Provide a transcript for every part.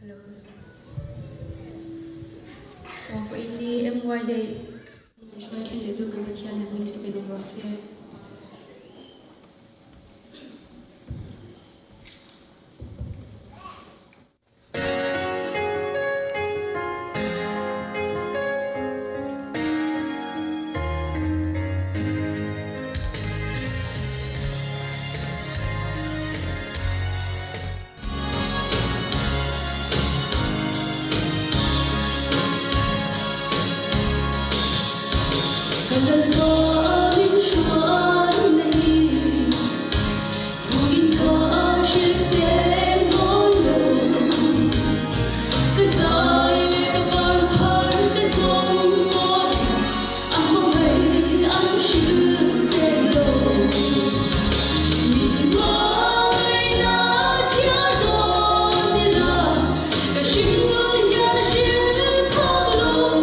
Hello. For in the MY day, ich möchte die Dokumentation mit dem Rossi. Cần có những chuyện này, vui có chia sẻ mỗi lần. Cái dài lên con thở cái sông tôi, anh mong ngày anh chưa sẽ lâu. Mình mới đã chia đôi đi là cả sinh người nhà chưa khóc lâu.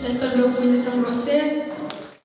Let the rope win its own rose.